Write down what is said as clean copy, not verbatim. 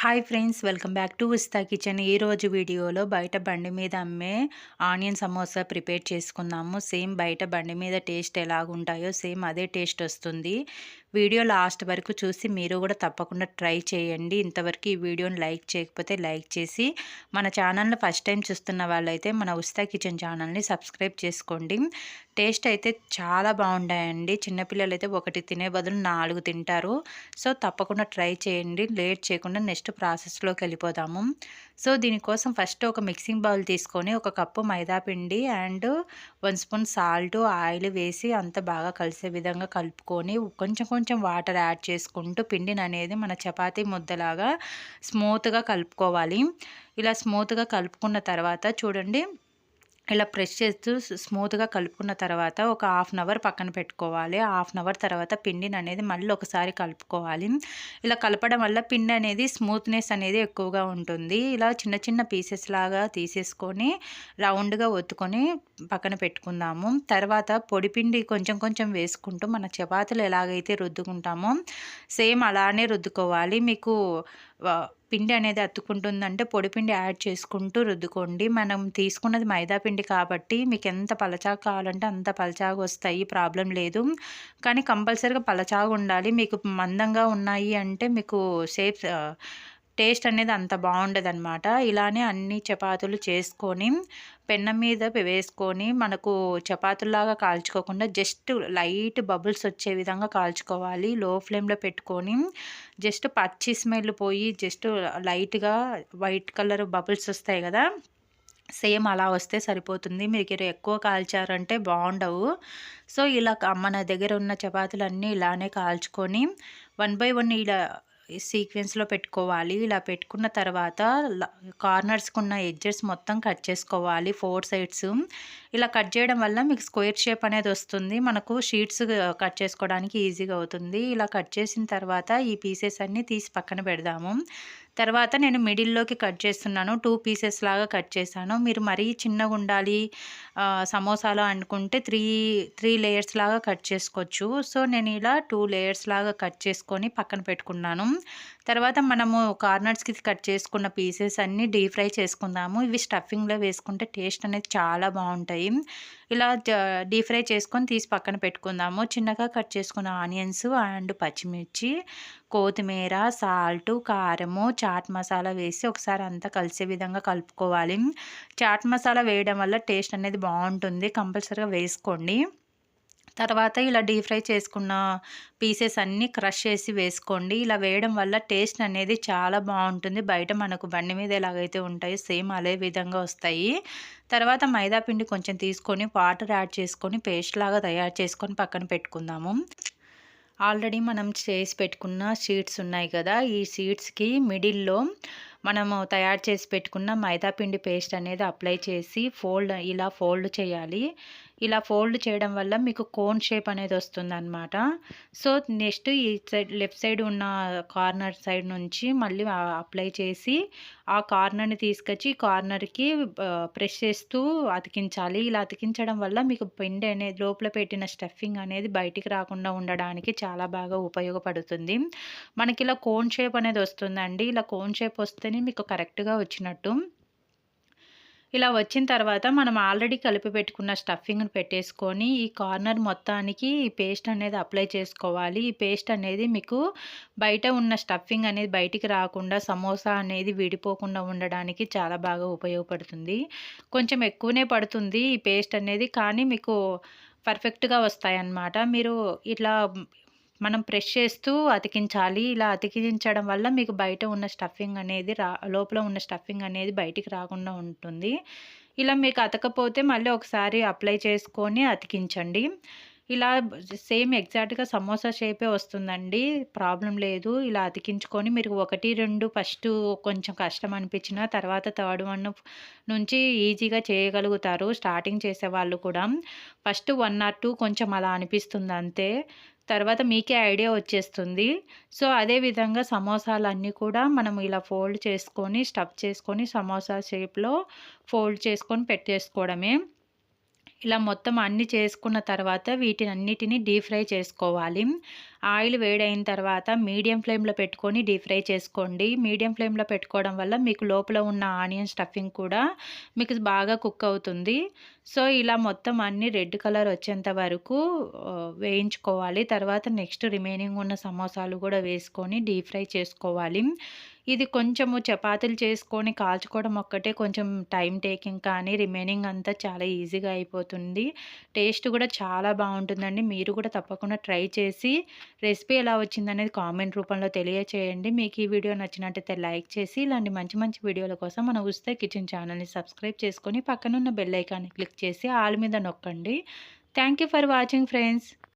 Hi friends, welcome back to ఉస్తా kitchen. ఈరోజు వీడియోలో బయట బండి మీద అమ్మే ఆనియన్ సమోసా ప్రిపేర్ చేసుకుందాము. సేమ్ బయట బండి మీద టేస్ట్ ఎలాగుంటాయో సేమ్ అదే టేస్ట్ వస్తుంది. వీడియో లాస్ట్ వరకు చూసి మీరు కూడా తప్పకుండా ట్రై చేయండి. ఇంతవరకు ఈ వీడియోని లైక్ చేయకపోతే లైక్ చేసి, మన ఛానల్ని ఫస్ట్ టైం చూస్తున్న వాళ్ళైతే మన ఉస్తా కిచెన్ ఛానల్ని సబ్స్క్రైబ్ చేసుకోండి. టేస్ట్ అయితే చాలా బాగుంటాయండి. చిన్నపిల్లలు అయితే ఒకటి తినే బదులు 4 తింటారు. సో తప్పకుండా ట్రై చేయండి. లేట్ చేయకుండా నెక్స్ట్ ప్రాసెస్లోకి వెళ్ళిపోదాము. సో దీనికోసం ఫస్ట్ ఒక మిక్సింగ్ బౌల్ తీసుకొని ఒక కప్పు మైదా పిండి అండ్ 1 స్పూన్ సాల్ట్, ఆయిల్ వేసి అంత బాగా కలిసే విధంగా కలుపుకొని కొంచెం కొంచెం వాటర్ యాడ్ చేసుకుంటూ పిండిని అనేది మన చపాతీ ముద్దలాగా స్మూత్గా కలుపుకోవాలి. ఇలా స్మూత్గా కలుపుకున్న తర్వాత చూడండి, ఇలా ప్రెస్ చేస్తూ స్మూత్గా కలుపుకున్న తర్వాత ఒక హాఫ్ అన్ అవర్ పక్కన పెట్టుకోవాలి. హాఫ్ అన్ అవర్ తర్వాత పిండిని అనేది మళ్ళీ ఒకసారి కలుపుకోవాలి. ఇలా కలపడం వల్ల పిండి అనేది స్మూత్నెస్ అనేది ఎక్కువగా ఉంటుంది. ఇలా చిన్న చిన్న పీసెస్ లాగా తీసేసుకొని రౌండ్గా ఒత్తుకొని పక్కన పెట్టుకుందాము. తర్వాత పొడిపిండి కొంచెం కొంచెం వేసుకుంటూ మన చపాతీలు ఎలాగైతే రుద్దుకుంటామో సేమ్ అలానే రుద్దుకోవాలి. మీకు పిండి అనేది అతుక్కుంటుందంటే పొడిపిండి యాడ్ చేసుకుంటూ రుద్దుకోండి. మనం తీసుకున్నది మైదా పిండి కాబట్టి మీకు ఎంత పలచాగా కావాలంటే అంత పలచాగా వస్తాయి, ప్రాబ్లం లేదు. కానీ కంపల్సరీగా పలచాగా ఉండాలి. మీకు మందంగా ఉన్నాయి అంటే మీకు టేస్ట్ అనేది అంత బాగుండదన్నమాట. ఇలానే అన్ని చపాతీలు చేసుకొని పెన్నం మీద వేసుకొని మనకు చపాతీలాగా కాల్చుకోకుండా జస్ట్ లైట్ బబుల్స్ వచ్చే విధంగా కాల్చుకోవాలి. లో ఫ్లేమ్లో పెట్టుకొని జస్ట్ పచ్చి స్మెల్ పోయి జస్ట్ లైట్గా వైట్ కలర్ బబుల్స్ వస్తాయి కదా, సేమ్ అలా వస్తే సరిపోతుంది. మీరు ఎక్కువ కాల్చారంటే బాగుండవు. సో ఇలా మన దగ్గర ఉన్న చపాతీలన్నీ ఇలానే కాల్చుకొని 1 బై 1 ఇలా సీక్వెన్స్లో పెట్టుకోవాలి. ఇలా పెట్టుకున్న తర్వాత కార్నర్స్కి ఉన్న ఎడ్జెస్ మొత్తం కట్ చేసుకోవాలి, 4 సైడ్స్. ఇలా కట్ చేయడం వల్ల మీకు స్క్వేర్ షేప్ అనేది వస్తుంది. మనకు షీట్స్ కట్ చేసుకోవడానికి ఈజీగా అవుతుంది. ఇలా కట్ చేసిన తర్వాత ఈ పీసెస్ అన్నీ తీసి పక్కన పెడదాము. తర్వాత నేను మిడిల్లోకి కట్ చేస్తున్నాను. 2 పీసెస్ లాగా కట్ చేశాను. మీరు మరీ చిన్నగా ఉండాలి సమోసాలో అనుకుంటే 3 లేయర్స్ లాగా కట్ చేసుకోవచ్చు. సో నేను ఇలా 2 లేయర్స్ లాగా కట్ చేసుకొని పక్కన పెట్టుకున్నాను. తర్వాత మనము కార్నర్స్కి కట్ చేసుకున్న పీసెస్ అన్నీ డీప్ ఫ్రై చేసుకుందాము. ఇవి స్టఫింగ్లో వేసుకుంటే టేస్ట్ అనేది చాలా బాగుంటాయి. ఇలా డీప్ ఫ్రై చేసుకొని తీసి పక్కన పెట్టుకుందాము. చిన్నగా కట్ చేసుకున్న ఆనియన్స్ అండ్ పచ్చిమిర్చి, కొత్తిమీర, సాల్ట్, కారము, చాట్ మసాలా వేసి ఒకసారి అంతా కలిసే విధంగా కలుపుకోవాలి. చాట్ మసాలా వేయడం వల్ల టేస్ట్ అనేది బాగుంటుంది, కంపల్సరీగా వేసుకోండి. తర్వాత ఇలా డీప్ ఫ్రై చేసుకున్న పీసెస్ అన్నీ క్రష్ చేసి వేసుకోండి. ఇలా వేయడం వల్ల టేస్ట్ అనేది చాలా బాగుంటుంది. బయట మనకు బండి మీద ఎలాగైతే ఉంటాయో సేమ్ అదే విధంగా వస్తాయి. తర్వాత మైదా పిండి కొంచెం తీసుకొని వాటర్ యాడ్ చేసుకొని పేస్ట్ లాగా తయారు చేసుకొని పక్కన పెట్టుకుందాము. ఆల్రెడీ మనం చేసి పెట్టుకున్న షీట్స్ ఉన్నాయి కదా, ఈ షీట్స్కి మిడిల్లో మనము తయారు చేసి పెట్టుకున్న మైదా పిండి పేస్ట్ అనేది అప్లై చేసి ఇలా ఫోల్డ్ చేయాలి. ఇలా ఫోల్డ్ చేయడం వల్ల మీకు కోన్ షేప్ అనేది వస్తుందన్నమాట. సో నెక్స్ట్ ఈ సైడ్ లెఫ్ట్ సైడ్ ఉన్న కార్నర్ సైడ్ నుంచి మళ్ళీ అప్లై చేసి ఆ కార్నర్ని తీసుకొచ్చి కార్నర్కి ప్రెస్ చేస్తూ అతికించాలి. ఇలా అతికించడం వల్ల మీకు పిండి అనేది లోపల పెట్టిన స్టఫింగ్ అనేది బయటికి రాకుండా ఉండడానికి చాలా బాగా ఉపయోగపడుతుంది. మనకి ఇలా కోన్ షేప్ అనేది వస్తుందండి. ఇలా కోన్ షేప్ వస్తేనే మీకు కరెక్ట్గా వచ్చినట్టు. ఇలా వచ్చిన తర్వాత మనం ఆల్రెడీ కలిపి పెట్టుకున్న స్టఫింగ్ని పెట్టేసుకొని ఈ కార్నర్ మొత్తానికి ఈ పేస్ట్ అనేది అప్లై చేసుకోవాలి. ఈ పేస్ట్ అనేది మీకు బయట ఉన్న స్టఫింగ్ అనేది బయటికి రాకుండా, సమోసా అనేది విడిపోకుండా ఉండడానికి చాలా బాగా ఉపయోగపడుతుంది. కొంచెం ఎక్కువనే పడుతుంది ఈ పేస్ట్ అనేది, కానీ మీకు పర్ఫెక్ట్గా వస్తాయన్నమాట. మీరు ఇట్లా మనం ప్రెస్ చేస్తూ అతికించాలి. ఇలా అతికించడం వల్ల మీకు బయట ఉన్న స్టఫింగ్ అనేది లోపల ఉన్న స్టఫింగ్ అనేది బయటికి రాకుండా ఉంటుంది. ఇలా మీకు అతకపోతే మళ్ళీ ఒకసారి అప్లై చేసుకొని అతికించండి. ఇలా సేమ్ ఎగ్జాక్ట్‌గా సమోసా షేపే వస్తుందండి, ప్రాబ్లం లేదు. ఇలా అతికించుకొని మీరు 1, 2 ఫస్టు కొంచెం కష్టం అనిపించినా తర్వాత థర్డ్ వన్ నుంచి ఈజీగా చేయగలుగుతారు స్టార్టింగ్ చేసేవాళ్ళు కూడా. ఫస్ట్ 1 ఆర్ 2 కొంచెం అలా అనిపిస్తుంది అంతే. తర్వాత మీకే ఐడియా వచ్చేస్తుంది. సో అదే విధంగా సమోసాలన్నీ కూడా మనం ఇలా ఫోల్డ్ చేసుకొని స్టఫ్ చేసుకొని సమోసా షేప్‌లో ఫోల్డ్ చేసుకొని పెట్టేసుకోవడమే. ఇలా మొత్తం అన్నీ చేసుకున్న తర్వాత వీటినన్నిటిని డీప్ ఫ్రై చేసుకోవాలి. ఆయిల్ వేడైన తర్వాత మీడియం ఫ్లేమ్‌లో పెట్టుకొని డీప్ ఫ్రై చేసుకోండి. మీడియం ఫ్లేమ్‌లో పెట్టుకోవడం వల్ల మీకు లోపల ఉన్న ఆనియన్ స్టఫింగ్ కూడా మీకు బాగా కుక్ అవుతుంది. సో, ఇలా మొత్తం అన్నీ రెడ్ కలర్ వచ్చేంత వరకు వేయించుకోవాలి. తర్వాత నెక్స్ట్ రిమైనింగ్ ఉన్న సమోసాలు కూడా వేసుకొని డీప్ ఫ్రై చేసుకోవాలి. ఇది కొంచెము చపాతీలు చేసుకొని కాల్చుకోవడం ఒక్కటే కొంచెం టైమ్ టేకింగ్, కానీ రిమైనింగ్ అంతా చాలా ఈజీగా అయిపోతుంది. టేస్ట్ కూడా చాలా బావుంటుందండి. మీరు కూడా తప్పకుండా ట్రై చేసి రెసిపీ ఎలా వచ్చిందనేది కామెంట్ రూపంలో తెలియచేయండి. మీకు ఈ వీడియో నచ్చినట్టయితే లైక్ చేసి ఇలాంటి మంచి మంచి వీడియోల కోసం మన ఉస్తే కిచెన్ ఛానల్‌ని సబ్స్క్రైబ్ చేసుకొని పక్కనున్న బెల్ ఐకాన్‌ని క్లిక్ చేసి ఆల్ మీద నొక్కండి. Thank you for watching friends.